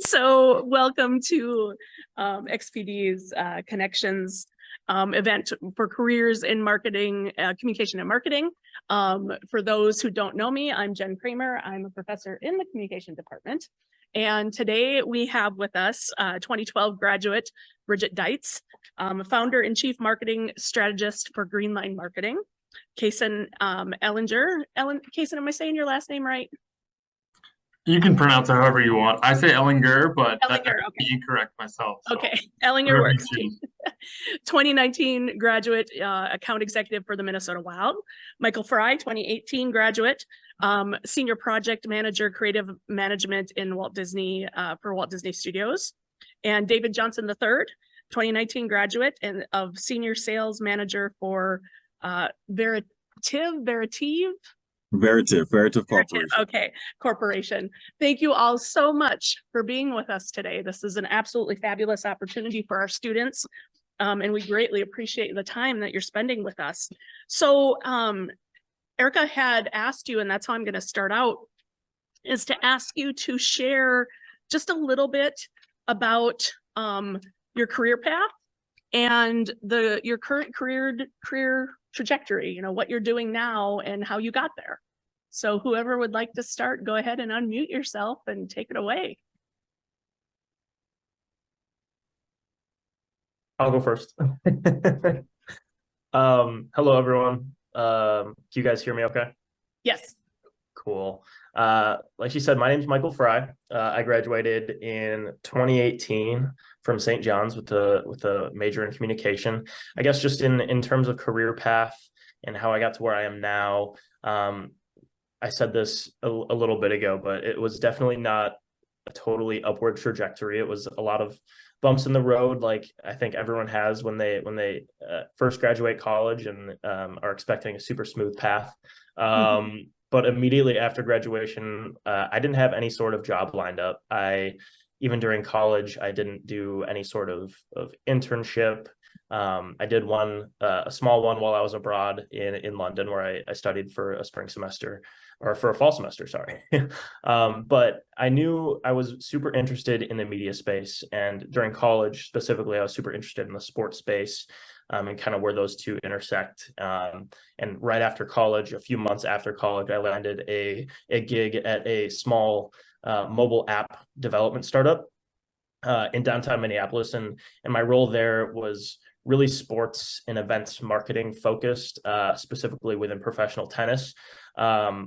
So welcome to XPD's Connections event for careers in marketing, communication and marketing. For those who don't know me, I'm Jen Kramer. I'm a professor in the communication department. And today we have with us 2012 graduate Bridget Deitz, founder and chief marketing strategist for Greenline Marketing. Kason Ellinger. Kason, am I saying your last name right? You can pronounce it however you want. I say Ellinger, but that Ellinger, might be incorrect myself. So okay. Ellinger whatever you works. see. 2019 graduate, account executive for the Minnesota Wild. Michael Fry, 2018 graduate, senior project manager, creative management in Walt Disney, for Walt Disney Studios. And David Johnson III, 2019 graduate and of senior sales manager for Veritiv Corporation. Okay, corporation. Thank you all so much for being with us today. This is an absolutely fabulous opportunity for our students, and we greatly appreciate the time that you're spending with us. So Erica had asked you, and that's how I'm going to start out, is to ask you to share just a little bit about your career path and your current career trajectory, you know, what you're doing now and how you got there. So whoever would like to start, go ahead and unmute yourself and take it away. I'll go first. Hello, everyone. Can you guys hear me okay? Yes. Cool. Like she said, my name is Michael Fry. I graduated in 2018 from St. John's with a major in communication. I guess just in terms of career path and how I got to where I am now, I said this a little bit ago, but it was definitely not a totally upward trajectory. It was a lot of bumps in the road, like I think everyone has when they first graduate college and are expecting a super smooth path. But immediately after graduation, I didn't have any sort of job lined up. Even during college, I didn't do any sort of internship. I did a small one while I was abroad in London, where I studied for a spring semester, or for a fall semester, sorry. But I knew I was super interested in the media space. And during college, specifically, I was super interested in the sports space, and kind of where those two intersect. And right after college, a few months after college, I landed a gig at a small mobile app development startup in downtown Minneapolis. And my role there was really sports and events marketing focused, specifically within professional tennis,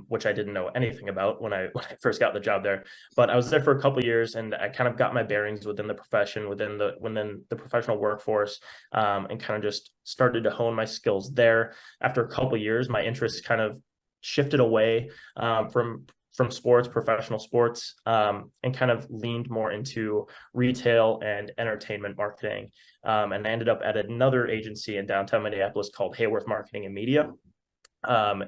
which I didn't know anything about when I first got the job there. But I was there for a couple of years, and I kind of got my bearings within the profession, within the professional workforce, and kind of just started to hone my skills there. After a couple of years, my interests kind of shifted away from sports, professional sports, and kind of leaned more into retail and entertainment marketing. And I ended up at another agency in downtown Minneapolis called Hayworth Marketing and Media,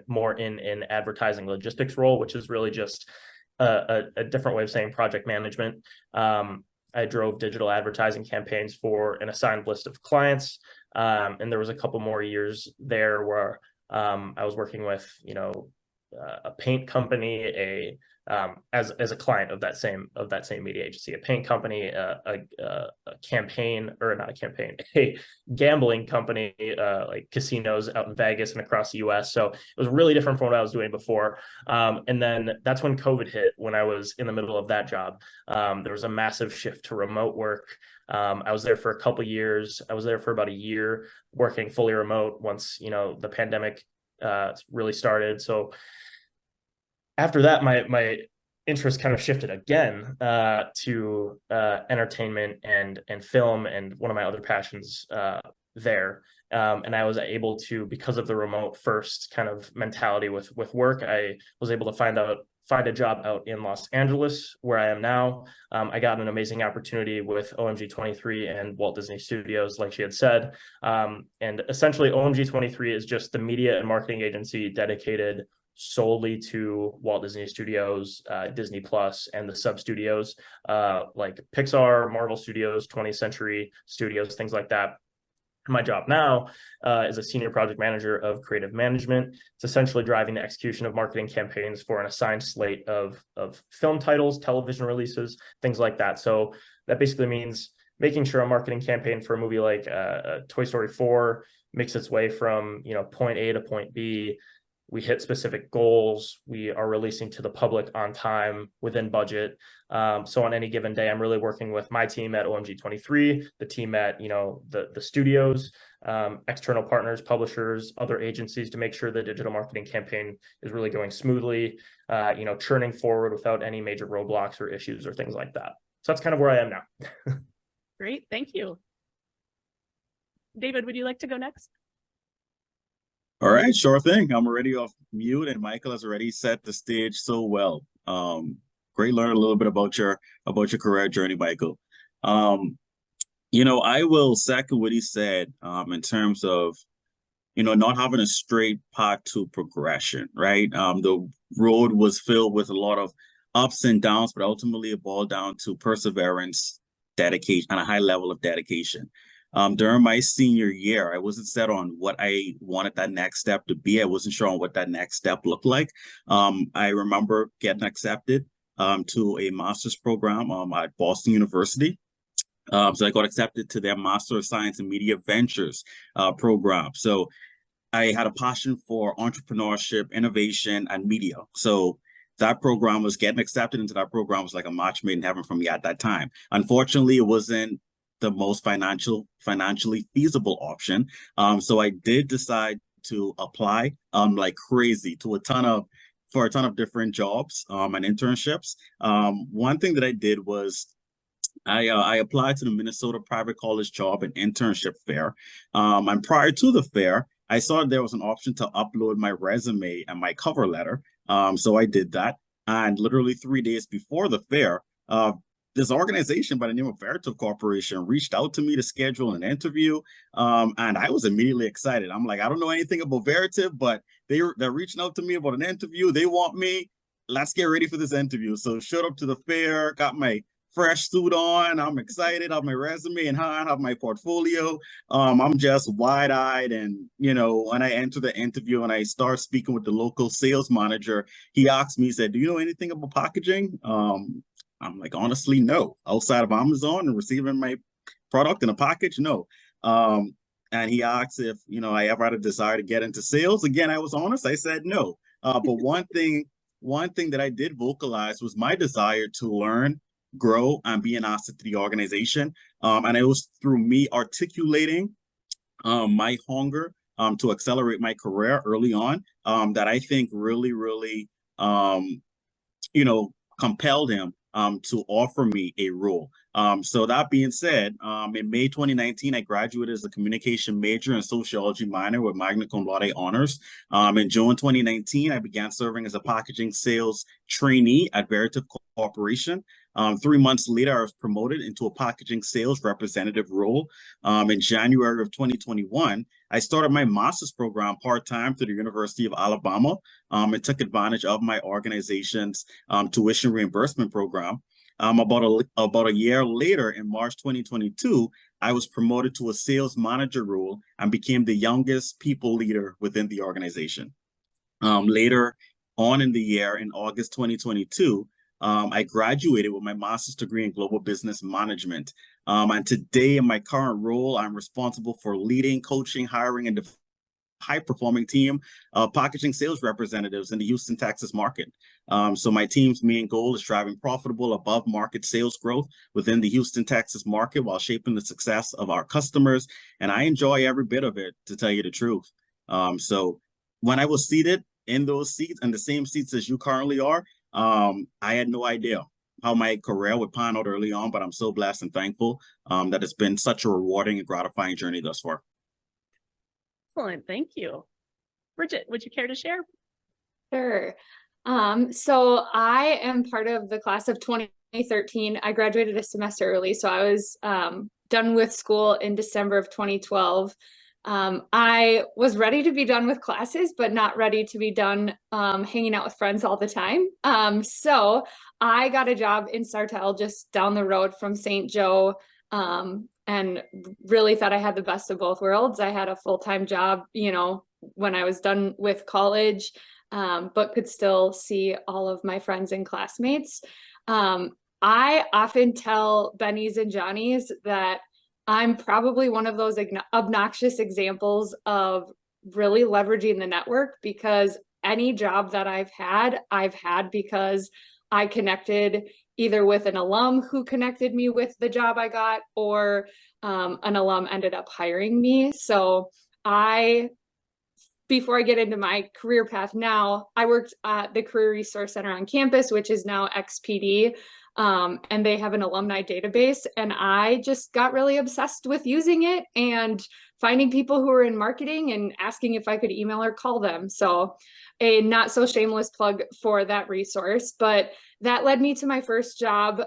more in advertising logistics role, which is really just a different way of saying project management. I drove digital advertising campaigns for an assigned list of clients. And there was a couple more years there where I was working with, a paint company, as a client of that same media agency, a paint company, a campaign, or not a campaign, a gambling company, like casinos out in Vegas and across the US. So it was really different from what I was doing before. And then that's when COVID hit, when I was in the middle of that job. There was a massive shift to remote work. I was there for a couple of years. I was there for about a year working fully remote once, the pandemic really started. So after that, my interest kind of shifted again to entertainment and film, and one of my other passions there. And I was able to, because of the remote first kind of mentality with work, I was able to find a job out in Los Angeles, where I am now. I got an amazing opportunity with OMG 23 and Walt Disney Studios, like she had said. And essentially, OMG 23 is just the media and marketing agency dedicated solely to Walt Disney Studios, Disney Plus, and the sub studios like Pixar, Marvel Studios, 20th Century Studios, things like that. My job now is a senior project manager of creative management. It's essentially driving the execution of marketing campaigns for an assigned slate of film titles, television releases, things like that. So that basically means making sure a marketing campaign for a movie like Toy Story 4 makes its way from, you know, point A to point B. We hit specific goals. We are releasing to the public on time, within budget. So on any given day, I'm really working with my team at OMG 23, the team at, you know, the studios, external partners, publishers, other agencies, to make sure the digital marketing campaign is really going smoothly, you know, churning forward without any major roadblocks or issues or things like that. So that's kind of where I am now. Great, thank you. David, would you like to go next? All right, sure thing. I'm already off mute, and Michael has already set the stage so well. Great learning a little bit about your career journey, Michael. You know, I will second what he said in terms of, you know, not having a straight path to progression, right? The road was filled with a lot of ups and downs, but ultimately it boiled down to perseverance, dedication, and a high level of dedication. During my senior year, I wasn't set on what I wanted that next step to be. I wasn't sure on what that next step looked like. I remember getting accepted to a master's program at Boston University. So I got accepted to their Master of Science in Media Ventures program. So I had a passion for entrepreneurship, innovation, and media. So that program was getting accepted into that program was like a match made in heaven for me at that time. Unfortunately, it wasn't the most financially feasible option. So I did decide to apply like crazy to a ton of different jobs and internships. One thing that I did was I applied to the Minnesota Private College Job and Internship Fair. And prior to the fair, I saw there was an option to upload my resume and my cover letter. So I did that. And literally 3 days before the fair, this organization by the name of Veritiv Corporation reached out to me to schedule an interview. And I was immediately excited. I'm like, I don't know anything about Veritiv, but they're reaching out to me about an interview. They want me. Let's get ready for this interview. So showed up to the fair, got my fresh suit on. I'm excited. I have my resume in hand, have my portfolio. I'm just wide-eyed. And, you know, when I enter the interview and I start speaking with the local sales manager, he asked me, he said, do you know anything about packaging? I'm like, honestly, no. Outside of Amazon and receiving my product in a package, no. And he asked if, you know, I ever had a desire to get into sales. Again, I was honest. I said no. But one thing that I did vocalize was my desire to learn, grow, and be an asset to the organization. And it was through me articulating my hunger to accelerate my career early on that I think really, you know, compelled him to offer me a role. So that being said, in May 2019, I graduated as a communication major and sociology minor with magna cum laude honors. In June 2019, I began serving as a packaging sales trainee at Veritiv Corporation. 3 months later, I was promoted into a packaging sales representative role. In January of 2021, I started my master's program part-time through the University of Alabama and took advantage of my organization's tuition reimbursement program. About a year later, in March 2022, I was promoted to a sales manager role and became the youngest people leader within the organization. Later on in the year, in August 2022, I graduated with my master's degree in global business management. And today in my current role, I'm responsible for leading, coaching, hiring, and high-performing team of packaging sales representatives in the Houston, Texas market. So my team's main goal is driving profitable above-market sales growth within the Houston, Texas market while shaping the success of our customers. And I enjoy every bit of it, to tell you the truth. So when I was seated in those seats, and the same seats as you currently are, I had no idea how my career would pan out early on, but I'm so blessed and thankful that it's been such a rewarding and gratifying journey thus far. Excellent, thank you. Bridget, would you care to share? Sure. So I am part of the class of 2013. I graduated a semester early, so I was done with school in December of 2012. I was ready to be done with classes, but not ready to be done hanging out with friends all the time. So I got a job in Sartell, just down the road from St. Joe, and really thought I had the best of both worlds. I had a full-time job, when I was done with college, but could still see all of my friends and classmates. I often tell Bennies and Johnnies that I'm probably one of those obnoxious examples of really leveraging the network, because any job that I've had because I connected either with an alum who connected me with the job I got, or an alum ended up hiring me. So before I get into my career path now, I worked at the Career Resource Center on campus, which is now XPD. And they have an alumni database, and I just got really obsessed with using it and finding people who are in marketing and asking if I could email or call them. So a not so shameless plug for that resource, but that led me to my first job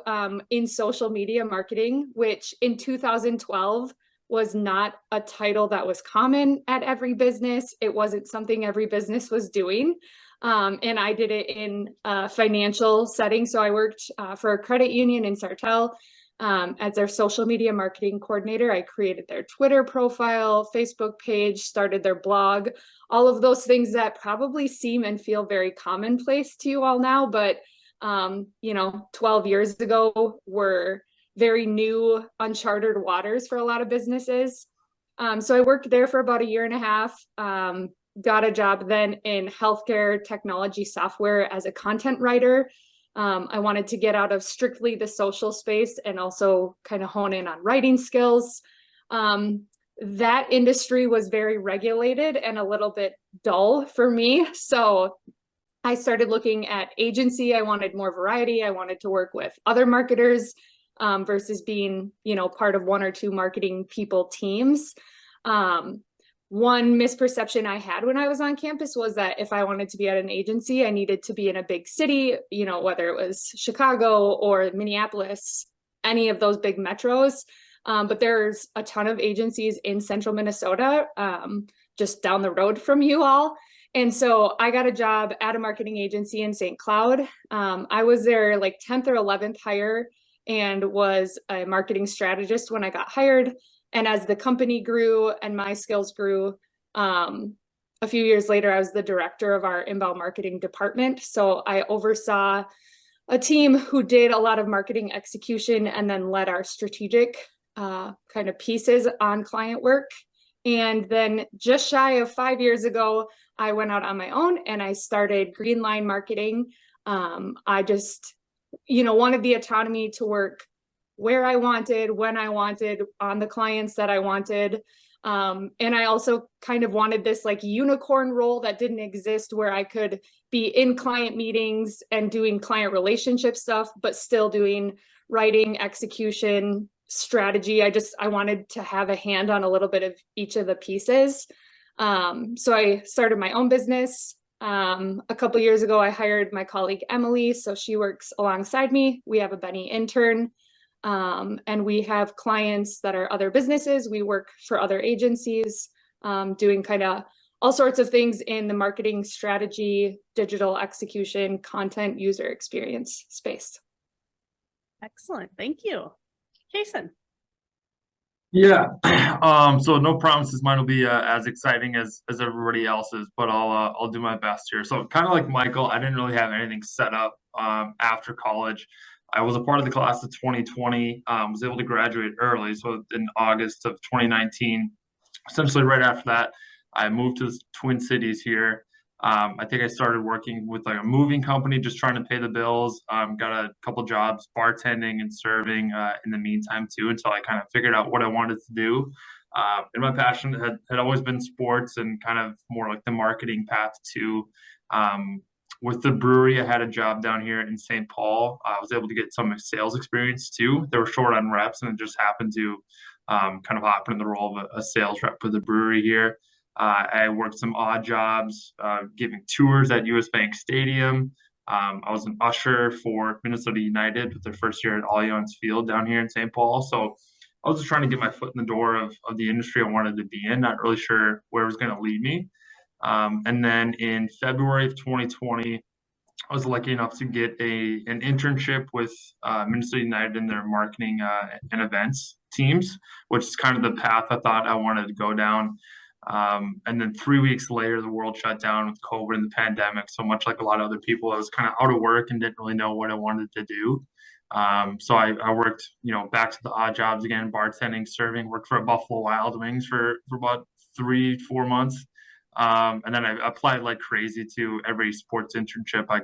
in social media marketing, which in 2012 was not a title that was common at every business. It wasn't something every business was doing. And I did it in a financial setting. So I worked for a credit union in Sartell as their social media marketing coordinator. I created their Twitter profile, Facebook page, started their blog, all of those things that probably seem and feel very commonplace to you all now, but 12 years ago were very new, uncharted waters for a lot of businesses. So I worked there for about a year and a half. Got a job then in healthcare technology software as a content writer. I wanted to get out of strictly the social space and also kind of hone in on writing skills. That industry was very regulated and a little bit dull for me. So I started looking at agency. I wanted more variety. I wanted to work with other marketers versus being, part of one or two marketing people teams. One misperception I had when I was on campus was that if I wanted to be at an agency, I needed to be in a big city, whether it was Chicago or Minneapolis, any of those big metros. But there's a ton of agencies in central Minnesota, just down the road from you all. And so I got a job at a marketing agency in St. Cloud. I was their 10th or 11th hire and was a marketing strategist when I got hired. And as the company grew and my skills grew, a few years later, I was the director of our inbound marketing department. So I oversaw a team who did a lot of marketing execution and then led our strategic kind of pieces on client work. And then just shy of 5 years ago, I went out on my own and I started Green Line Marketing. I just, wanted the autonomy to work where I wanted, when I wanted, on the clients that I wanted. And I also kind of wanted this unicorn role that didn't exist, where I could be in client meetings and doing client relationship stuff, but still doing writing, execution, strategy. I wanted to have a hand on a little bit of each of the pieces. So I started my own business. A couple years ago, I hired my colleague Emily, so she works alongside me. We have a Benny intern. And we have clients that are other businesses. We work for other agencies, doing kind of all sorts of things in the marketing strategy, digital execution, content, user experience space. Excellent. Thank you. Jason. Yeah. So no promises mine will be as exciting as everybody else's, but I'll do my best here. So kind of like Michael, I didn't really have anything set up after college. I was a part of the class of 2020, was able to graduate early. So in August of 2019, essentially right after that, I moved to the Twin Cities here. I think I started working with a moving company, just trying to pay the bills. Got a couple jobs bartending and serving in the meantime too, until I kind of figured out what I wanted to do. And my passion had always been sports and kind of more like the marketing path too. With the brewery, I had a job down here in St. Paul. I was able to get some sales experience too. They were short on reps, and it just happened to kind of hop in the role of a sales rep for the brewery here. I worked some odd jobs, giving tours at US Bank Stadium. I was an usher for Minnesota United with their first year at Allianz Field down here in St. Paul. So I was just trying to get my foot in the door of the industry I wanted to be in, not really sure where it was going to lead me. And then in February of 2020, I was lucky enough to get an internship with Minnesota United in their marketing and events teams, which is kind of the path I thought I wanted to go down. And then 3 weeks later, the world shut down with COVID and the pandemic. So much like a lot of other people, I was kind of out of work and didn't really know what I wanted to do. So I worked, back to the odd jobs again, bartending, serving, worked for a Buffalo Wild Wings for about 3-4 months. And then I applied like crazy to every sports internship I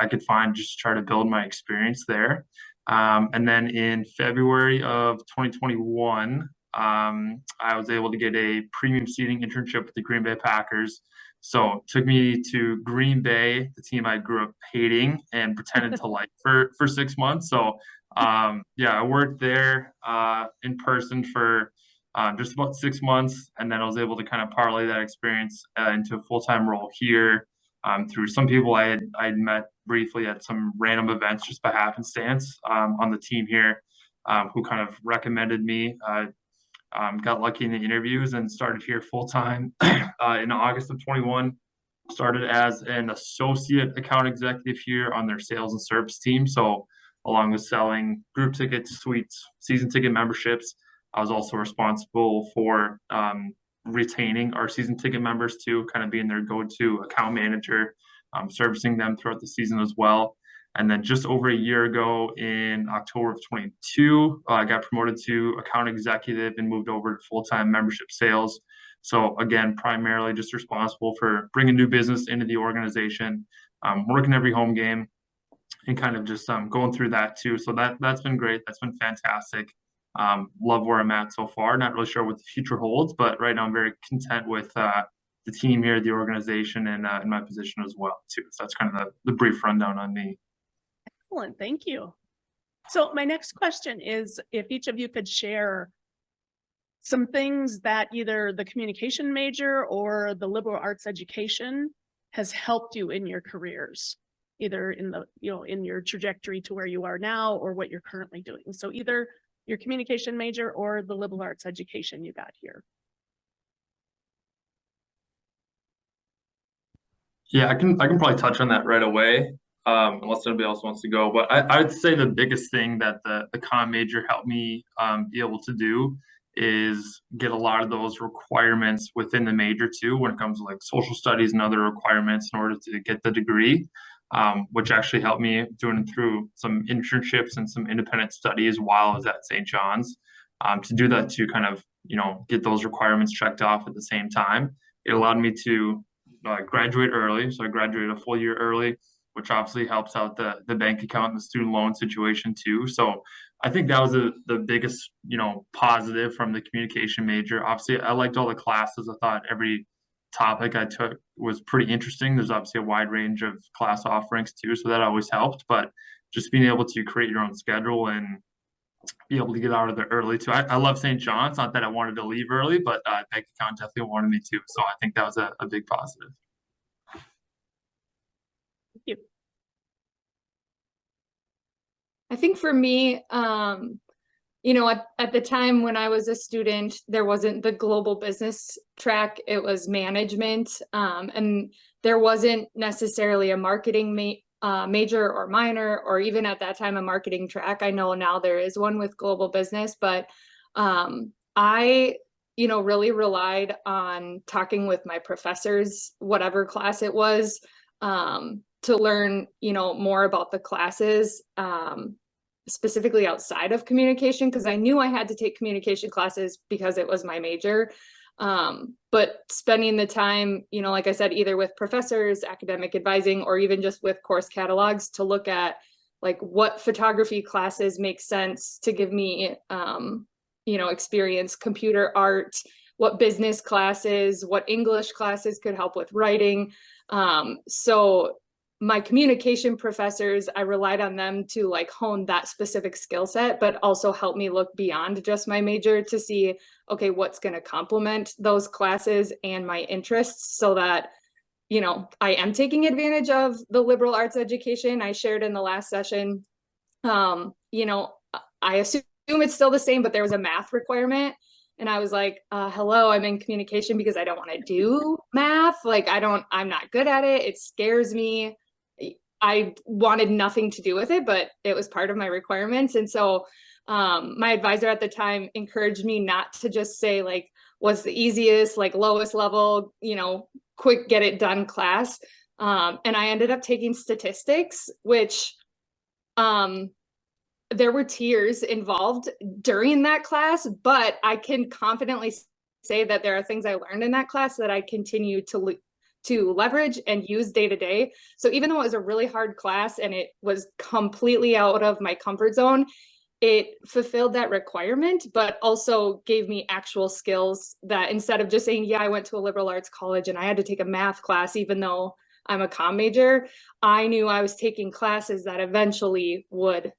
could find, just to try to build my experience there. And then in February of 2021, I was able to get a premium seating internship with the Green Bay Packers. So it took me to Green Bay, the team I grew up hating and pretended to like for 6 months. So yeah, I worked there in person for just about 6 months, and then I was able to kind of parlay that experience into a full-time role here through some people I had met briefly at some random events just by happenstance on the team here, who kind of recommended me. Got lucky in the interviews and started here full-time in August of 21. Started as an associate account executive here on their sales and service team. So along with selling group tickets, suites, season ticket memberships, I was also responsible for retaining our season ticket members too, kind of being their go-to account manager, servicing them throughout the season as well. And then just over a year ago in October of 22, I got promoted to account executive and moved over to full-time membership sales. So again, primarily just responsible for bringing new business into the organization, working every home game, and kind of just going through that too. So that's been great. That's been fantastic. Love where I'm at so far. Not really sure what the future holds, but right now I'm very content with the team here, the organization, and in my position as well too. So that's kind of the brief rundown on me. Excellent, thank you. So my next question is if each of you could share some things that either the communication major or the liberal arts education has helped you in your careers, either in the, in your trajectory to where you are now or what you're currently doing. So either your communication major or the liberal arts education you got here. Yeah, I can probably touch on that right away, unless anybody else wants to go. But I'd say the biggest thing that the comm major helped me be able to do is get a lot of those requirements within the major too, when it comes to like social studies and other requirements in order to get the degree, which actually helped me doing it through some internships and some independent studies while I was at St. John's, to do that to kind of, get those requirements checked off at the same time. It allowed me to graduate early. So I graduated a full year early, which obviously helps out the bank account and the student loan situation too. So I think that was the biggest, positive from the communication major. Obviously, I liked all the classes. I thought every topic I took was pretty interesting. There's obviously a wide range of class offerings too, so that always helped. But just being able to create your own schedule and be able to get out of there early too. I love St. John's. Not that I wanted to leave early, but bank account definitely wanted me to. So I think that was a big positive. Thank you. I think for me, at the time when I was a student, there wasn't the global business track, it was management. And there wasn't necessarily a marketing major or minor, or even at that time, a marketing track. I know now there is one with global business, but I really relied on talking with my professors, whatever class it was, to learn, more about the classes, specifically outside of communication, because I knew I had to take communication classes because it was my major. But spending the time, like I said, either with professors, academic advising, or even just with course catalogs to look at like what photography classes make sense to give me, experience, computer art, what business classes, what English classes could help with writing. So my communication professors, I relied on them to like hone that specific skill set, but also help me look beyond just my major to see, okay, what's going to complement those classes and my interests so that, I am taking advantage of the liberal arts education. I shared in the last session, I assume it's still the same, but there was a math requirement. And I was like, hello, I'm in communication because I don't want to do math. Like, I'm not good at it. It scares me. I wanted nothing to do with it, but it was part of my requirements. And so My advisor at the time encouraged me not to just say like, what's the easiest, like lowest level, quick get it done class. And I ended up taking statistics, which there were tears involved during that class, but I can confidently say that there are things I learned in that class that I continue to leverage and use day to day. So even though it was a really hard class and it was completely out of my comfort zone, it fulfilled that requirement, but also gave me actual skills that instead of just saying, yeah, I went to a liberal arts college and I had to take a math class, even though I'm a comm major, I knew I was taking classes that eventually would,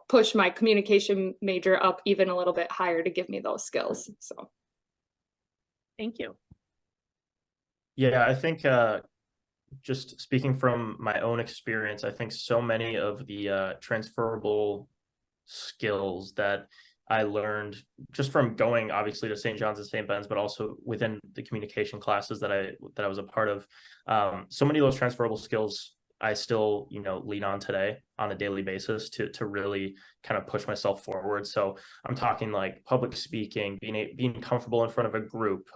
push my communication major up even a little bit higher to give me those skills. So. Thank you. Yeah, I think just speaking from my own experience, I think so many of the transferable skills that I learned just from going obviously to St. John's and St. Ben's, but also within the communication classes that I was a part of. So many of those transferable skills I still, lean on today on a daily basis to really kind of push myself forward. So I'm talking like public speaking, being comfortable in front of a group,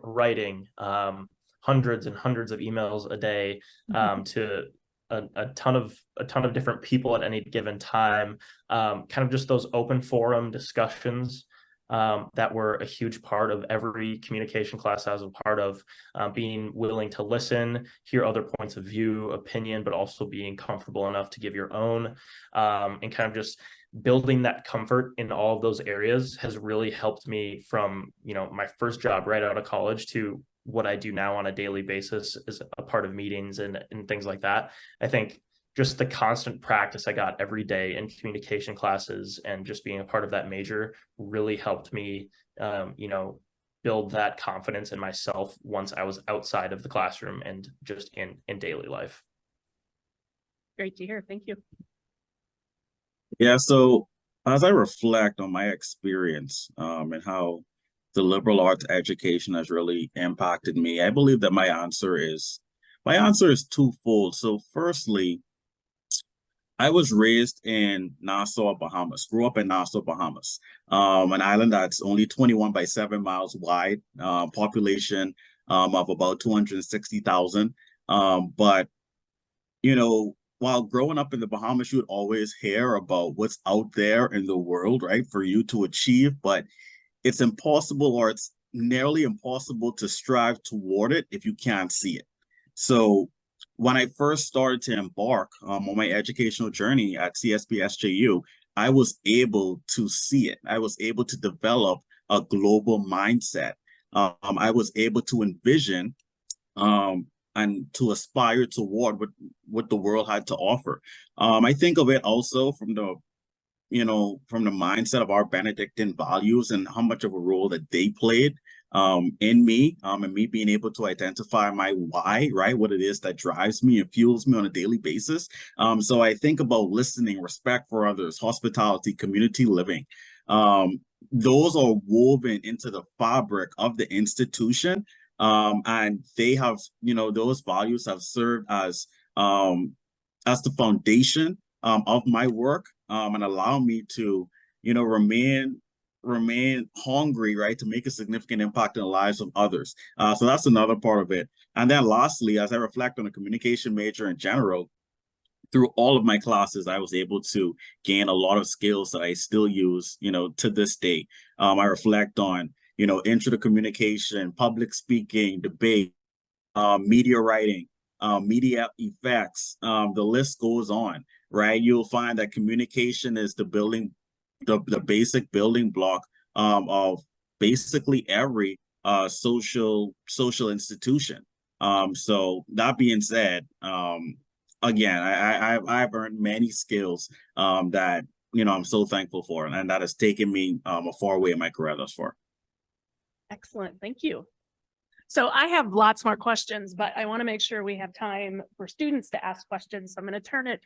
writing, hundreds and hundreds of emails a day, to a ton of different people at any given time, kind of just those open forum discussions that were a huge part of every communication class I was a part of, being willing to listen, hear other points of view, opinion, but also being comfortable enough to give your own, and kind of just building that comfort in all of those areas has really helped me from, my first job right out of college to what I do now on a daily basis as a part of meetings and things like that. I think just the constant practice I got every day in communication classes and just being a part of that major really helped me, build that confidence in myself once I was outside of the classroom and just in daily life. Great to hear. Thank you. Yeah, so as I reflect on my experience and how the liberal arts education has really impacted me, I believe that my answer is twofold. So firstly, I was raised in Nassau, Bahamas, grew up in Nassau, Bahamas, an island that's only 21 by 7 miles wide, population of about 260,000. But, while growing up in the Bahamas, you would always hear about what's out there in the world, right, for you to achieve. But it's impossible, or it's nearly impossible to strive toward it if you can't see it. So when I first started to embark on my educational journey at CSP SJU, I was able to see it. I was able to develop a global mindset. I was able to envision and to aspire toward what the world had to offer. I think of it also from the mindset of our Benedictine values and how much of a role that they played in me, and me being able to identify my why, right? What it is that drives me and fuels me on a daily basis. So I think about listening, respect for others, hospitality, community living. Those are woven into the fabric of the institution. And they have, those values have served as the foundation of my work, and allow me to, remain hungry, right, to make a significant impact in the lives of others. So that's another part of it. And then lastly, as I reflect on the communication major in general, through all of my classes, I was able to gain a lot of skills that I still use, to this day. I reflect on, intro to communication, public speaking, debate, media writing, media effects. The list goes on, right? You'll find that communication is the basic building block of basically every social institution. So that being said, again, I've earned many skills that I'm so thankful for, and that has taken me a far way in my career thus far. Excellent. Thank you. So I have lots more questions, but I want to make sure we have time for students to ask questions. So I'm going to turn it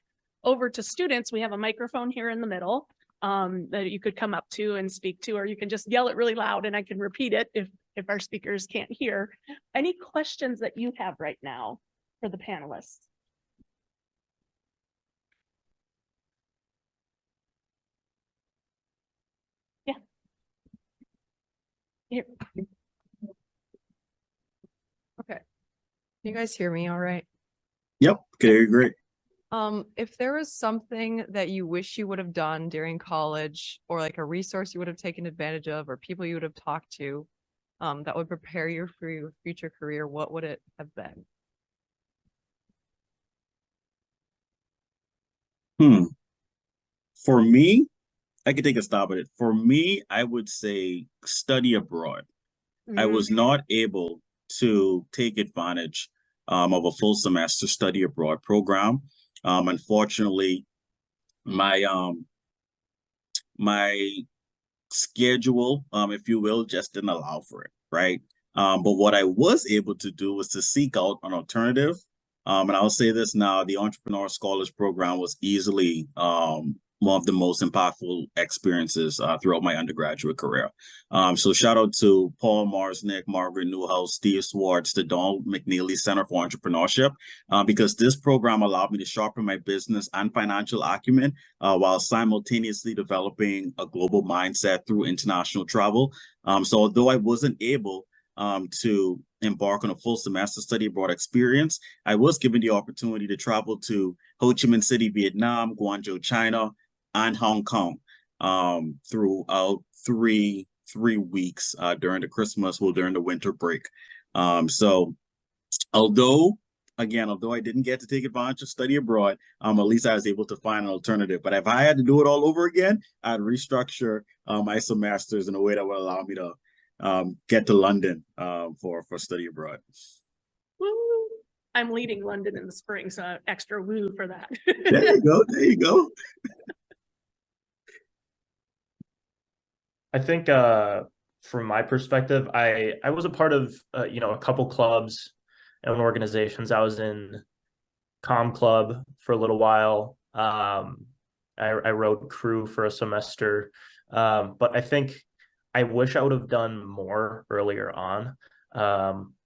over to students. We have a microphone here in the middle that you could come up to and speak to, or you can just yell it really loud and I can repeat it if our speakers can't hear. Any questions that you have right now for the panelists? Here. Okay. Can you guys hear me all right? Yep, okay, great. If there was something that you wish you would have done during college, or like a resource you would have taken advantage of, or people you would have talked to, that would prepare you for your future career, what would it have been? For me, I could take a stab at it. For me, I would say study abroad. I was not able to take advantage of a full semester study abroad program. Unfortunately, my schedule, if you will, just didn't allow for it, right? But what I was able to do was to seek out an alternative. And I'll say this now, the Entrepreneur Scholars Program was easily one of the most impactful experiences throughout my undergraduate career. So shout out to Paul Marsnick, Margaret Newhouse, Steve Swartz, the Donald McNeely Center for Entrepreneurship, because this program allowed me to sharpen my business and financial acumen while simultaneously developing a global mindset through international travel. So although I wasn't able to embark on a full semester study abroad experience, I was given the opportunity to travel to Ho Chi Minh City, Vietnam, Guangzhou, China, and Hong Kong throughout three weeks during the Christmas, during the winter break. So although I didn't get to take advantage of study abroad, at least I was able to find an alternative. But if I had to do it all over again, I'd restructure my semesters in a way that would allow me to get to London for study abroad. Woo. I'm leading London in the spring, so extra woo for that. There you go. There you go. I think from my perspective, I was a part of a couple clubs and organizations. I was in Com Club for a little while. I rode crew for a semester, but I think I wish I would have done more earlier on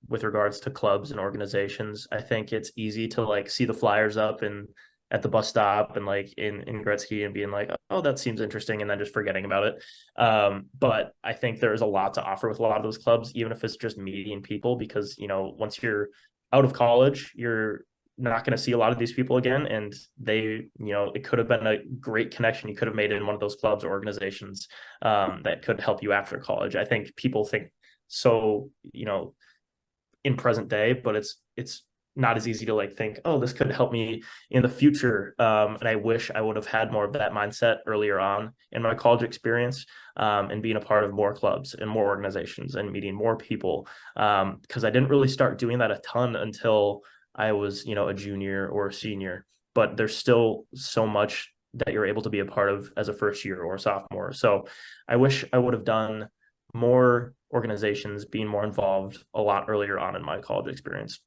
with regards to clubs and organizations. I think it's easy to like see the flyers up and at the bus stop and like in Gretzky and being like, oh, that seems interesting, and then just forgetting about it. But I think there's a lot to offer with a lot of those clubs, even if it's just meeting people, because once you're out of college, you're not going to see a lot of these people again, and it could have been a great connection you could have made in one of those clubs or organizations that could help you after college. I think people think so in present day, but it's not as easy to like think, oh, this could help me in the future. And I wish I would have had more of that mindset earlier on in my college experience, and being a part of more clubs and more organizations and meeting more people. Because I didn't really start doing that a ton until I was, a junior or a senior, but there's still so much that you're able to be a part of as a first year or a sophomore. So I wish I would have done more organizations, being more involved a lot earlier on in my college experience.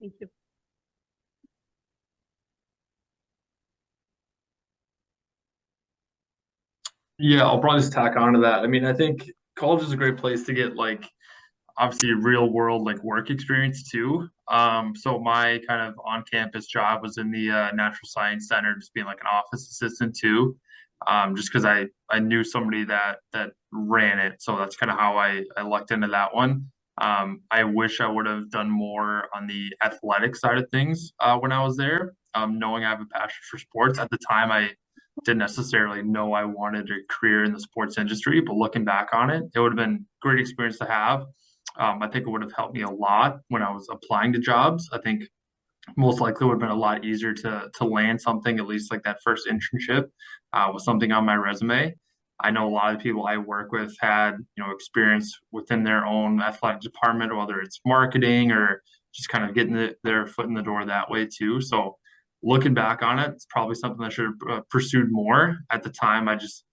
Thank you. Yeah, I'll probably just tack on to that. I mean, I think college is a great place to get like obviously real world like work experience too. So my kind of on campus job was in the natural science center, just being like an office assistant too. Just because I knew somebody that ran it, so that's kind of how I lucked into that one. I wish I would have done more on the athletic side of things when I was there. Knowing I have a passion for sports at the time, I didn't necessarily know I wanted a career in the sports industry, but looking back on it, it would have been a great experience to have. I think it would have helped me a lot when I was applying to jobs. I think most likely would have been a lot easier to land something, at least like that first internship with something on my resume. I know a lot of people I work with had experience within their own athletic department, whether it's marketing or just kind of getting their foot in the door that way too. So looking back on it, it's probably something I should have pursued more. At the time, I just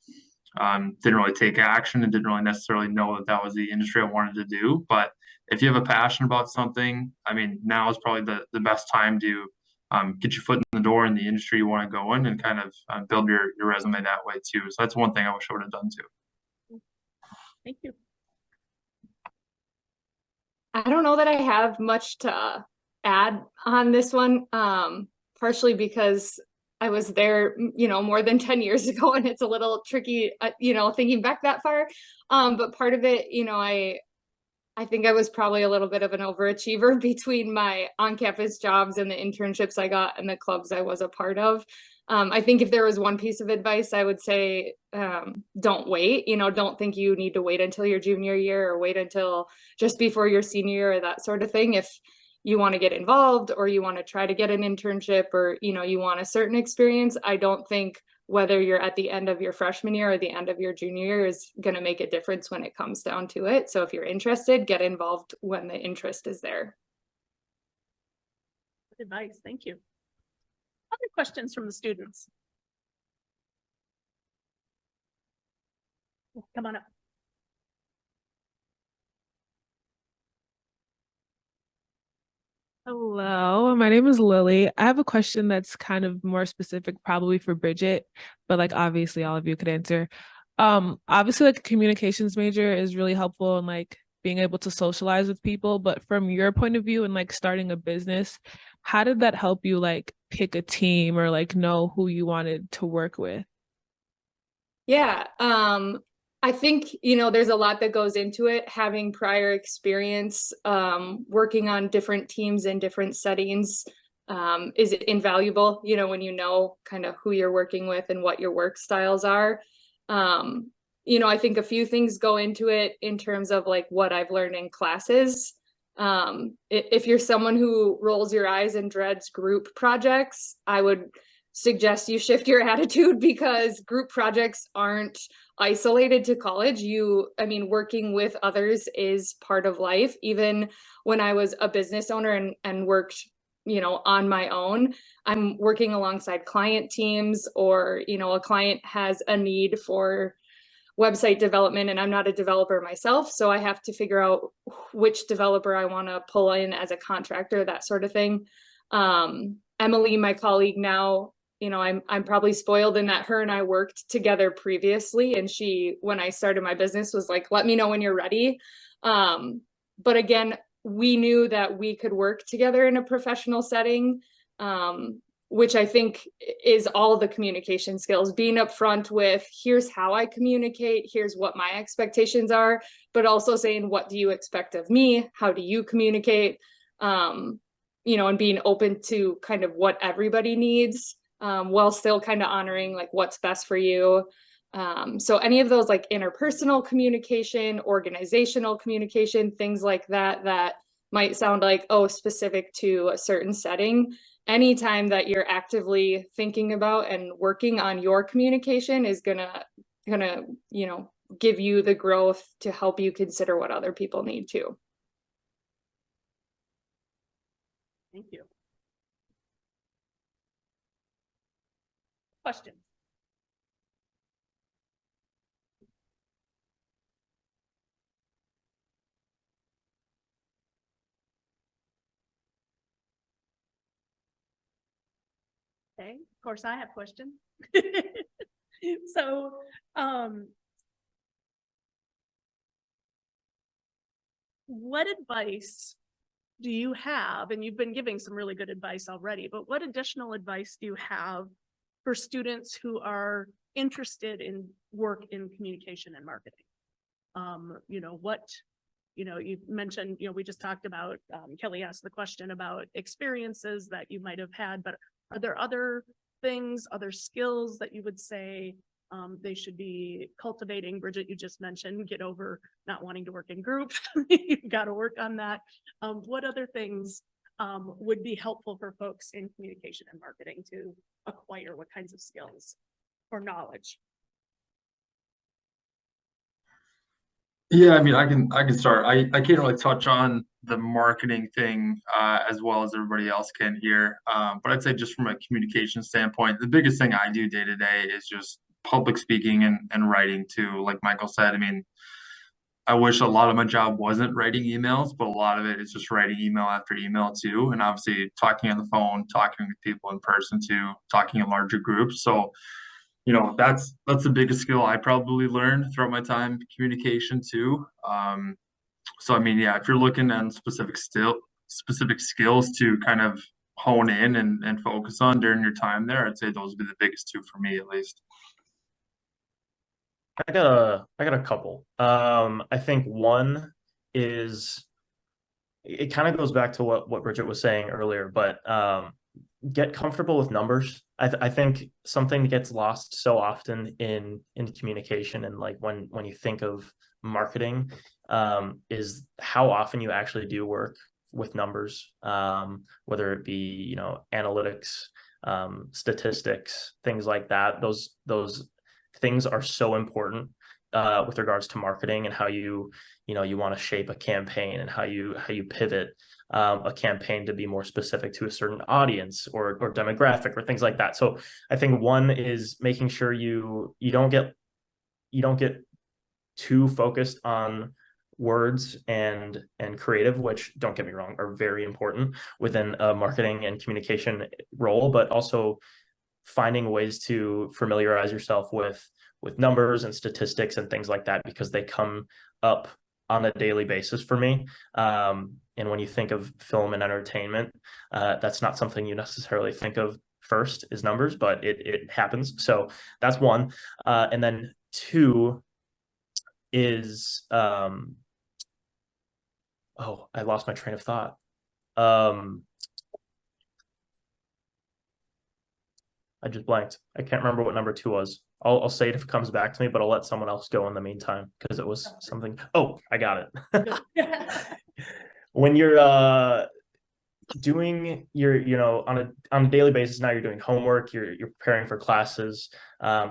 didn't really take action and didn't really necessarily know that that was the industry I wanted to do. But if you have a passion about something, I mean, now is probably the best time to get your foot in the door in the industry you want to go in and kind of build your resume that way too. So that's one thing I wish I would have done too. Thank you. I don't know that I have much to add on this one, partially because I was there, more than 10 years ago, and it's a little tricky, thinking back that far. But part of it, I think I was probably a little bit of an overachiever between my on-campus jobs and the internships I got and the clubs I was a part of. I think if there was one piece of advice, I would say, don't wait. Don't think you need to wait until your junior year or wait until just before your senior year or that sort of thing. If you want to get involved or you want to try to get an internship or, you want a certain experience, I don't think whether you're at the end of your freshman year or the end of your junior year is going to make a difference when it comes down to it. So if you're interested, get involved when the interest is there. Good advice. Thank you. Other questions from the students? Come on up. Hello, my name is Lily. I have a question that's kind of more specific, probably for Bridget, but like obviously all of you could answer. Obviously like a communications major is really helpful in like being able to socialize with people, but from your point of view and like starting a business, how did that help you like pick a team or like know who you wanted to work with? Yeah, I think, there's a lot that goes into it. Having prior experience working on different teams in different settings is invaluable, when you know kind of who you're working with and what your work styles are. I think a few things go into it in terms of like what I've learned in classes. If you're someone who rolls your eyes and dreads group projects, I would suggest you shift your attitude because group projects aren't isolated to college. Working with others is part of life. Even when I was a business owner and worked, on my own, I'm working alongside client teams, or, a client has a need for website development and I'm not a developer myself. So I have to figure out which developer I want to pull in as a contractor, that sort of thing. Emily, my colleague now, I'm probably spoiled in that her and I worked together previously. And she, when I started my business, was like, let me know when you're ready. But again, we knew that we could work together in a professional setting, which I think is all the communication skills, being upfront with here's how I communicate, here's what my expectations are, but also saying, what do you expect of me? How do you communicate? And being open to kind of what everybody needs. While still kind of honoring like what's best for you. So any of those like interpersonal communication, organizational communication, things like that might sound like, oh, specific to a certain setting. Anytime that you're actively thinking about and working on your communication is gonna, give you the growth to help you consider what other people need too. Thank you. Questions? Okay, of course I have questions. So, what advice do you have? And you've been giving some really good advice already, but what additional advice do you have for students who are interested in work in communication and marketing? You mentioned, we just talked about, Kelly asked the question about experiences that you might have had, but are there other things, other skills that you would say they should be cultivating? Bridget, you just mentioned, get over not wanting to work in groups. You've got to work on that. What other things would be helpful for folks in communication and marketing to acquire? What kinds of skills or knowledge? Yeah, I can start. I can't really touch on the marketing thing as well as everybody else can here. But I'd say just from a communication standpoint, the biggest thing I do day to day is just public speaking and writing too. Like Michael said, I wish a lot of my job wasn't writing emails, but a lot of it is just writing email after email too. And obviously talking on the phone, talking with people in person too, talking in larger groups. So that's the biggest skill I probably learned throughout my time, communication too. So if you're looking at specific skills to kind of hone in and focus on during your time there, I'd say those would be the biggest two for me, at least. I got a couple. I think one is, it kind of goes back to what Bridget was saying earlier, but get comfortable with numbers. I think something that gets lost so often in communication, and like when you think of marketing, is how often you actually do work with numbers, whether it be, you know, analytics, statistics, things like that. Those things are so important with regards to marketing and how you want to shape a campaign, and how you pivot a campaign to be more specific to a certain audience or demographic or things like that. So I think one is making sure you don't get too focused on words and creative, which, don't get me wrong, are very important within a marketing and communication role, but also finding ways to familiarize yourself with numbers and statistics and things like that, because they come up on a daily basis for me. And when you think of film and entertainment, that's not something you necessarily think of first is numbers, but it happens. So that's one. And then two is, oh, I lost my train of thought. I just blanked. I can't remember what number two was. I'll say it if it comes back to me, but I'll let someone else go in the meantime, because it was something. Oh, I got it. When you're doing your, you know, on a daily basis, now you're doing homework, you're preparing for classes,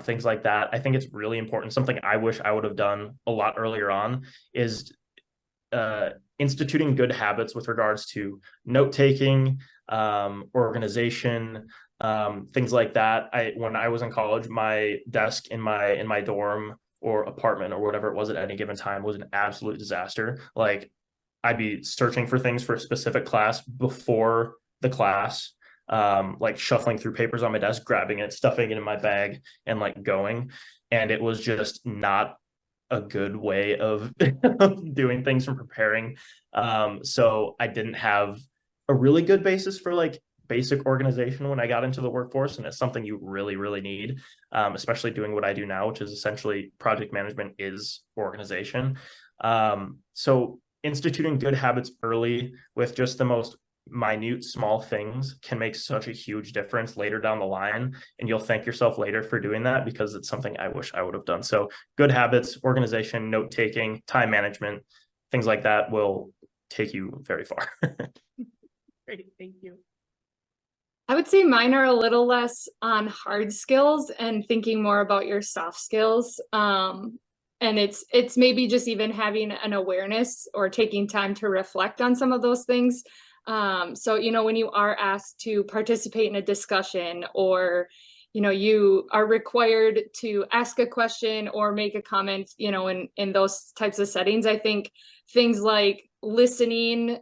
things like that. I think it's really important. Something I wish I would have done a lot earlier on is instituting good habits with regards to note taking, organization, things like that. When I was in college, my desk in my dorm or apartment or whatever it was at any given time was an absolute disaster. Like, I'd be searching for things for a specific class before the class, like shuffling through papers on my desk, grabbing it, stuffing it in my bag, and like going. And it was just not a good way of doing things from preparing. So I didn't have a really good basis for like basic organization when I got into the workforce, and it's something you really, really need, especially doing what I do now, which is essentially project management is organization. So instituting good habits early with just the most minute small things can make such a huge difference later down the line, and you'll thank yourself later for doing that, because it's something I wish I would have done. So good habits, organization, note taking, time management, things like that will take you very far. Great, thank you. I would say mine are a little less on hard skills and thinking more about your soft skills. And it's maybe just even having an awareness or taking time to reflect on some of those things. So, you know, when you are asked to participate in a discussion, or, you know, you are required to ask a question or make a comment, you know, in those types of settings, I think things like listening,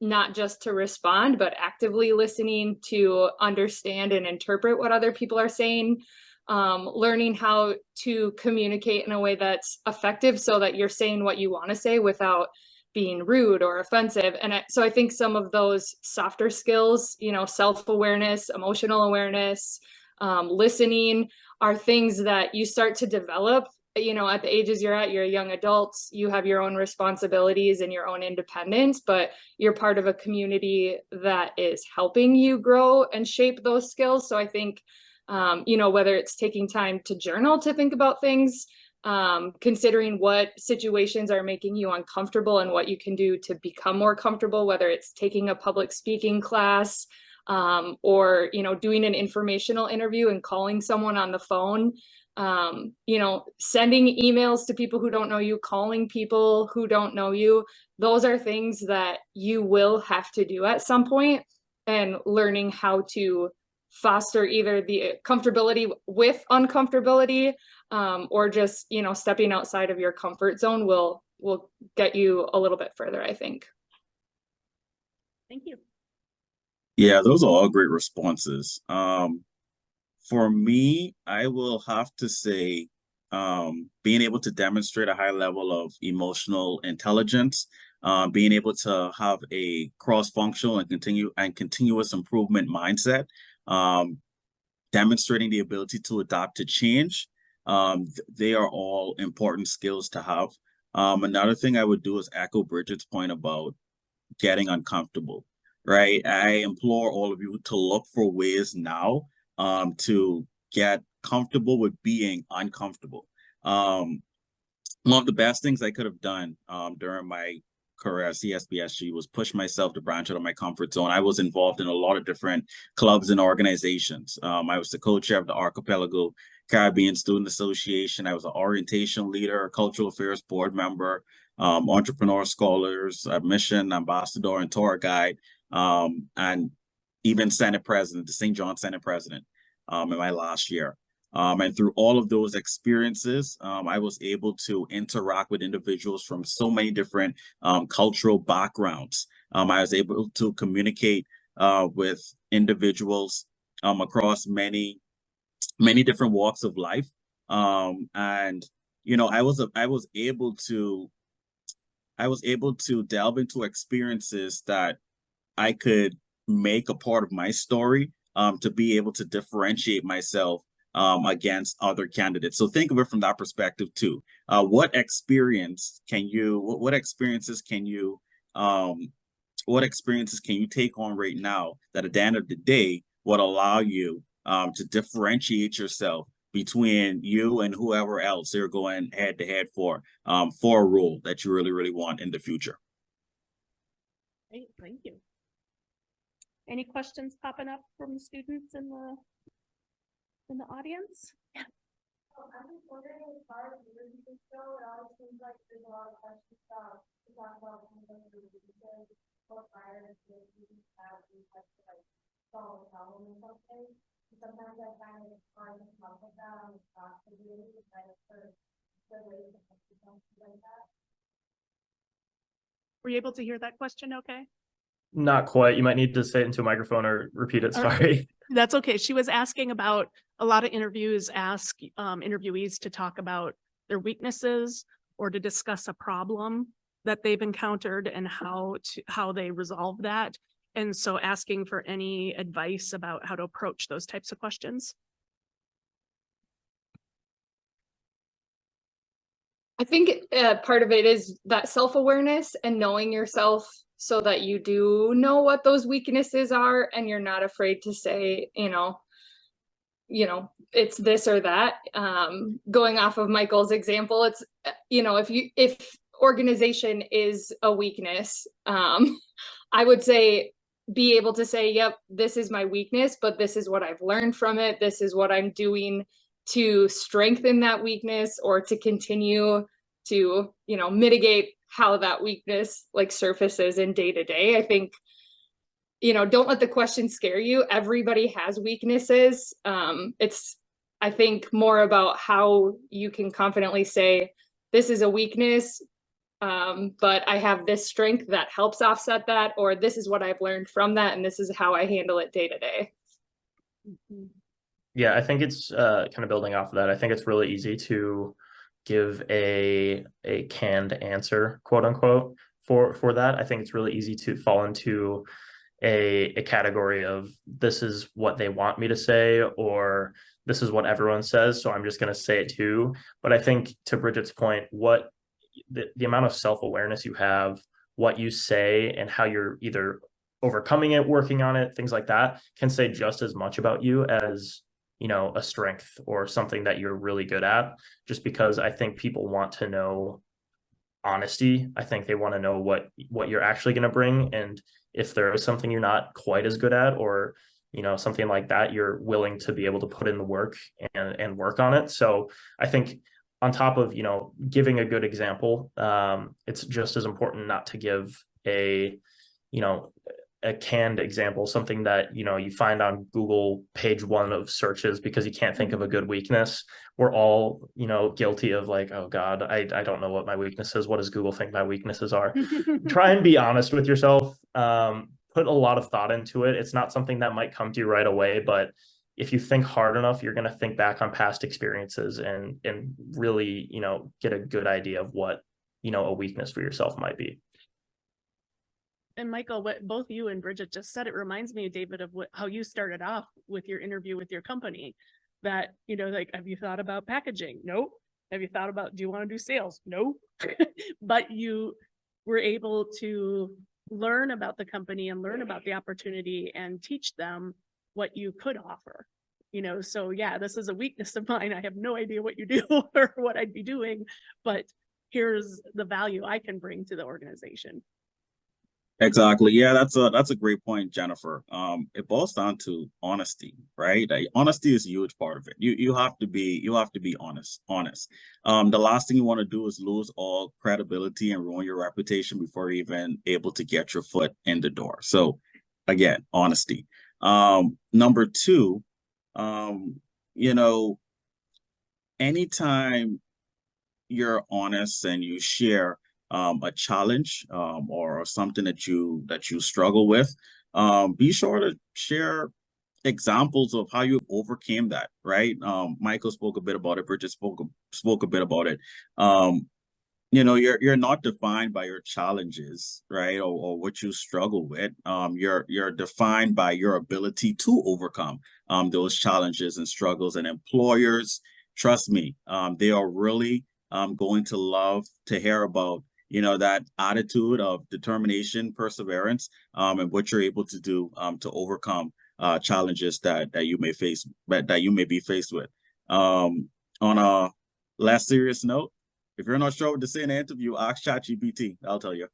not just to respond, but actively listening to understand and interpret what other people are saying, learning how to communicate in a way that's effective so that you're saying what you want to say without being rude or offensive. And so I think some of those softer skills, you know, self-awareness, emotional awareness, listening, are things that you start to develop, you know, at the ages you're at. You're a young adult, you have your own responsibilities and your own independence, but you're part of a community that is helping you grow and shape those skills. So I think, you know, whether it's taking time to journal, to think about things, considering what situations are making you uncomfortable and what you can do to become more comfortable, whether it's taking a public speaking class, or, you know, doing an informational interview and calling someone on the phone, you know, sending emails to people who don't know you, calling people who don't know you. Those are things that you will have to do at some point, and learning how to foster either the comfortability with uncomfortability, or just, you know, stepping outside of your comfort zone will get you a little bit further, I think. Thank you. Yeah, those are all great responses. For me, I will have to say, being able to demonstrate a high level of emotional intelligence, being able to have a cross-functional and continuous improvement mindset, demonstrating the ability to adapt to change. They are all important skills to have. Another thing I would do is echo Bridget's point about getting uncomfortable, right? I implore all of you to look for ways now to get comfortable with being uncomfortable. One of the best things I could have done during my career at CSBSG was push myself to branch out of my comfort zone. I was involved in a lot of different clubs and organizations. I was the co-chair of the Archipelago Caribbean Student Association. I was an orientation leader, a cultural affairs board member, entrepreneur scholars, mission ambassador and tour guide, and even Senate president, the St. John Senate president in my last year. And through all of those experiences, I was able to interact with individuals from so many different cultural backgrounds. I was able to communicate with individuals across many different walks of life. And you know, I was able to delve into experiences that I could make a part of my story to be able to differentiate myself against other candidates. So think of it from that perspective too. What experiences can you take on right now that at the end of the day would allow you to differentiate yourself between you and whoever else you're going head to head for a role that you really, really want in the future. Great, thank you. Any questions popping up from students in the audience? Yeah. I'm just wondering, as far as religion go, it always seems like there's a lot of questions to talk about religion, what prior to have these types of like solve a problem or something. Sometimes I find it hard to come up with that on the spot to really try to sort of the ways to something like that. Were you able to hear that question okay? Not quite. You might need to say it into a microphone or repeat it. Sorry. That's okay. She was asking about a lot of interviews ask interviewees to talk about their weaknesses or to discuss a problem that they've encountered and how they resolve that. And so asking for any advice about how to approach those types of questions. I think part of it is that self-awareness and knowing yourself so that you do know what those weaknesses are and you're not afraid to say, you know, it's this or that. Going off of Michael's example, it's, you know, if organization is a weakness, I would say be able to say, yep, this is my weakness, but this is what I've learned from it. This is what I'm doing to strengthen that weakness or to continue to, you know, mitigate how that weakness like surfaces in day to day. I think, you know, don't let the question scare you. Everybody has weaknesses. It's, I think, more about how you can confidently say, this is a weakness, but I have this strength that helps offset that, or this is what I've learned from that, and this is how I handle it day to day. Yeah, I think it's kind of building off of that. I think it's really easy to give a canned answer, quote unquote, for that. I think it's really easy to fall into a category of this is what they want me to say, or this is what everyone says, so I'm just going to say it too. But I think to Bridget's point, what the amount of self-awareness you have, what you say and how you're either overcoming it, working on it, things like that can say just as much about you as, you know, a strength or something that you're really good at, just because I think people want to know honesty. I think they want to know what you're actually going to bring. And if there is something you're not quite as good at, or, you know, something like that, you're willing to be able to put in the work and work on it. So I think on top of, you know, giving a good example, it's just as important not to give a canned example, something that, you know, you find on Google page 1 of searches because you can't think of a good weakness. We're all, you know, guilty of like, oh God, I don't know what my weakness is. What does Google think my weaknesses are? Try and be honest with yourself. Put a lot of thought into it. It's not something that might come to you right away, but if you think hard enough, you're going to think back on past experiences and really, you know, get a good idea of what, you know, a weakness for yourself might be. And Michael, what both you and Bridget just said, it reminds me, David, of how you started off with your interview with your company. That, like, have you thought about packaging? Nope. Have you thought about, do you want to do sales? No. But you were able to learn about the company and learn about the opportunity and teach them what you could offer. So yeah, this is a weakness of mine. I have no idea what you do or what I'd be doing, but here's the value I can bring to the organization. Exactly. Yeah, that's a great point, Jennifer. It boils down to honesty, right? Like, honesty is a huge part of it. You have to be honest. The last thing you want to do is lose all credibility and ruin your reputation before you're even able to get your foot in the door. So again, honesty. Number two, you know, anytime you're honest and you share a challenge or something that you struggle with, be sure to share examples of how you overcame that, right? Michael spoke a bit about it, Bridget spoke a bit about it. You're not defined by your challenges, right? Or what you struggle with. You're defined by your ability to overcome those challenges and struggles. And employers, trust me, they are really going to love to hear about that attitude of determination, perseverance, and what you're able to do to overcome challenges that you may face, that you may be faced with. On a less serious note, if you're not sure what to say in an interview, ask ChatGPT. I'll tell you.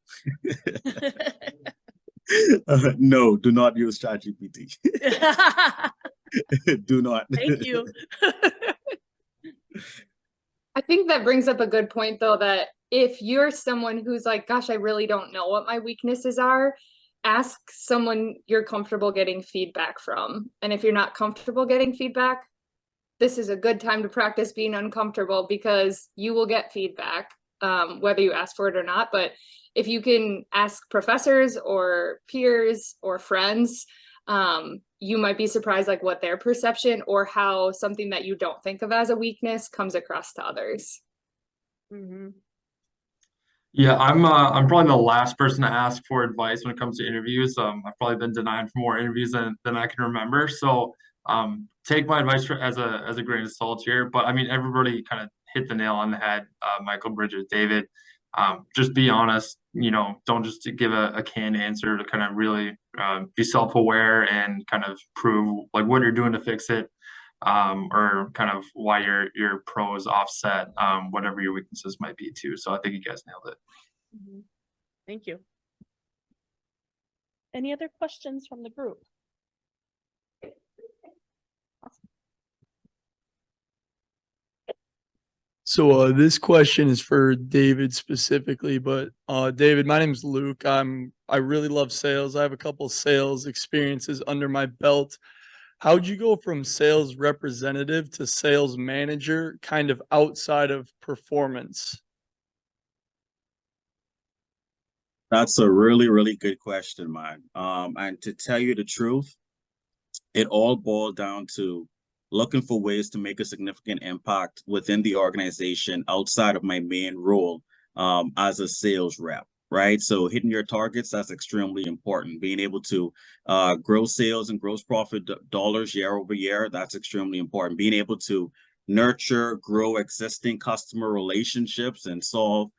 No, do not use ChatGPT. Do not. Thank you. I think that brings up a good point, though, that if you're someone who's like, gosh, I really don't know what my weaknesses are, ask someone you're comfortable getting feedback from. And if you're not comfortable getting feedback, this is a good time to practice being uncomfortable, because you will get feedback, whether you ask for it or not. But if you can ask professors or peers or friends, you might be surprised like what their perception or how something that you don't think of as a weakness comes across to others. Mm-hmm. Yeah, I'm probably the last person to ask for advice when it comes to interviews. I've probably been denied for more interviews than I can remember. So take my advice as a grain of salt here. But I mean, everybody kind of hit the nail on the head. Michael, Bridget, David. Just be honest. Don't just give a canned answer. To kind of really be self-aware and kind of prove like what you're doing to fix it. Or kind of why your pros offset whatever your weaknesses might be too. So I think you guys nailed it. Mm-hmm. Thank you. Any other questions from the group? So this question is for David specifically, but David, my name is Luke. I really love sales. I have a couple sales experiences under my belt. How'd you go from sales representative to sales manager, kind of outside of performance? That's a really, really good question, man. And to tell you the truth, it all boiled down to looking for ways to make a significant impact within the organization outside of my main role as a sales rep, right? So hitting your targets, that's extremely important. Being able to grow sales and gross profit dollars year over year, that's extremely important. Being able to nurture, grow existing customer relationships and solve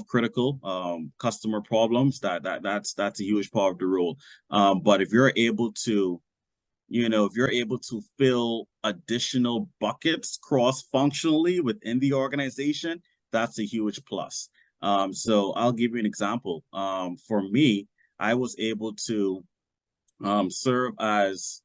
critical customer problems, that's a huge part of the role. But if you're able to fill additional buckets cross-functionally within the organization, that's a huge plus. So I'll give you an example. For me, I was able to serve as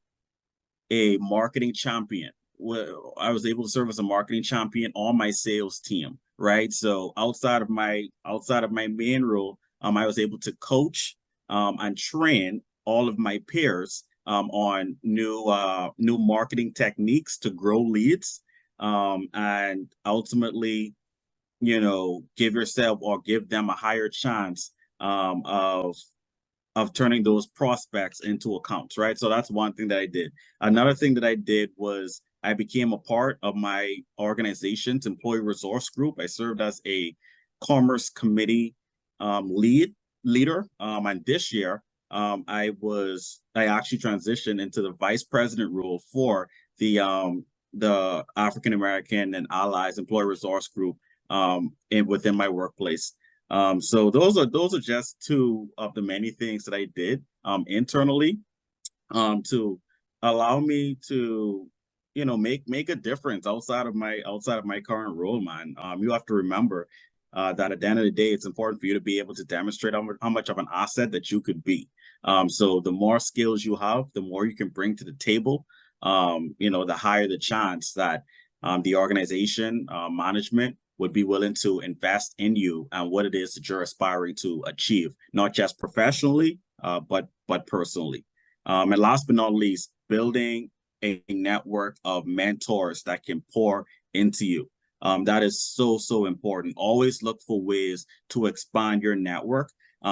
a marketing champion. I was able to serve as a marketing champion on my sales team, right? So outside of my main role, I was able to coach and train all of my peers on new marketing techniques to grow leads, and ultimately, give yourself or give them a higher chance of turning those prospects into accounts, right? So that's one thing that I did. Another thing that I did was I became a part of my organization's employee resource group. I served as a commerce committee lead leader. And this year, I actually transitioned into the vice president role for the African American and Allies Employee Resource Group within my workplace. So those are just two of the many things that I did internally to allow me to make a difference outside of my current role, man. You have to remember that at the end of the day, it's important for you to be able to demonstrate how much of an asset that you could be. So the more skills you have, the more you can bring to the table, the higher the chance that the organization management would be willing to invest in you and what it is that you're aspiring to achieve, not just professionally, but personally. And last but not least, building a network of mentors that can pour into you. That is so important. Always look for ways to expand your network.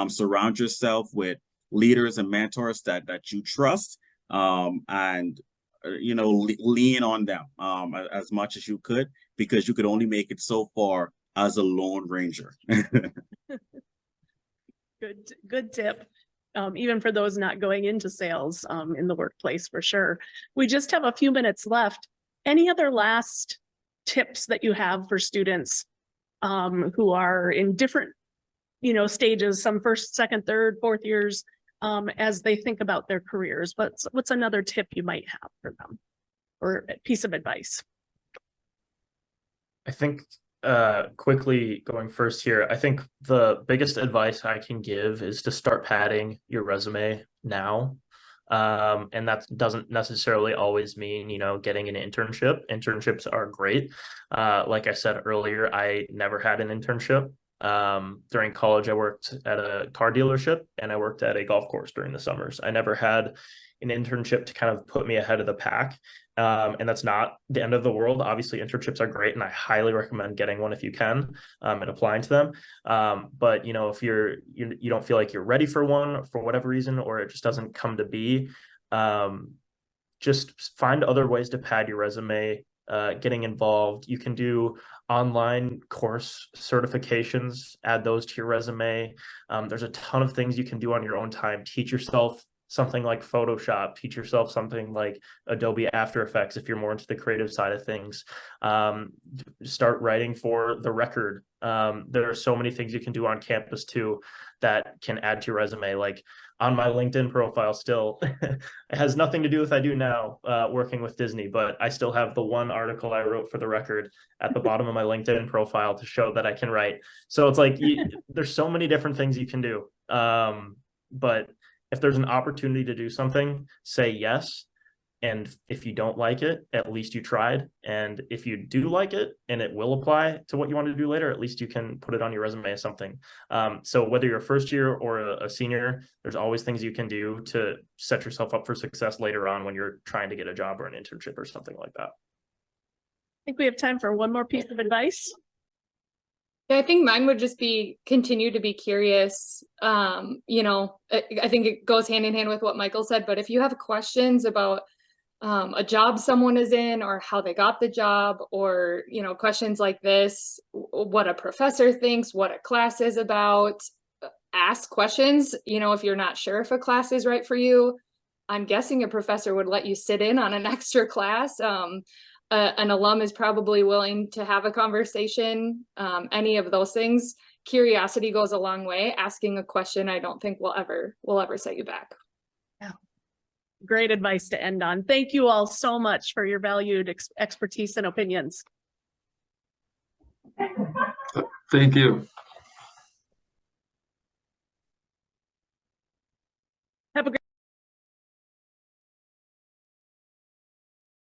Surround yourself with leaders and mentors that you trust, and lean on them as much as you could, because you could only make it so far as a lone ranger. Good tip. Even for those not going into sales in the workplace, for sure. We just have a few minutes left. Any other last tips that you have for students who are in different, stages, some first, second, third, fourth years, as they think about their careers? What's another tip you might have for them, or a piece of advice? I think quickly going first here, I think the biggest advice I can give is to start padding your resume now. And that doesn't necessarily always mean, getting an internship. Internships are great. Like I said earlier, I never had an internship. During college, I worked at a car dealership and I worked at a golf course during the summers. I never had an internship to kind of put me ahead of the pack. And that's not the end of the world. Obviously, internships are great, and I highly recommend getting one if you can, and applying to them. But if you don't feel like you're ready for one for whatever reason, or it just doesn't come to be, just find other ways to pad your resume. Getting involved, you can do online course certifications, add those to your resume. There's a ton of things you can do on your own time. Teach yourself something like Photoshop, teach yourself something like Adobe After Effects if you're more into the creative side of things. Start writing for the Record. There are so many things you can do on campus too that can add to your resume. Like on my LinkedIn profile still, it has nothing to do with what I do now, working with Disney, but I still have the one article I wrote for the Record at the bottom of my LinkedIn profile to show that I can write. So it's like, there's so many different things you can do. But if there's an opportunity to do something, say yes. And if you don't like it, at least you tried. And if you do like it and it will apply to what you want to do later, at least you can put it on your resume as something. So whether you're a first year or a senior, there's always things you can do to set yourself up for success later on when you're trying to get a job or an internship or something like that. I think we have time for one more piece of advice. Yeah, I think mine would just be continue to be curious. I think it goes hand in hand with what Michael said, but if you have questions about a job someone is in, or how they got the job, or, questions like this, what a professor thinks, what a class is about, ask questions. If you're not sure if a class is right for you, I'm guessing a professor would let you sit in on an extra class. An alum is probably willing to have a conversation, any of those things. Curiosity goes a long way. Asking a question, I don't think will ever set you back. Yeah. Great advice to end on. Thank you all so much for your valued expertise and opinions. Thank you. Have a great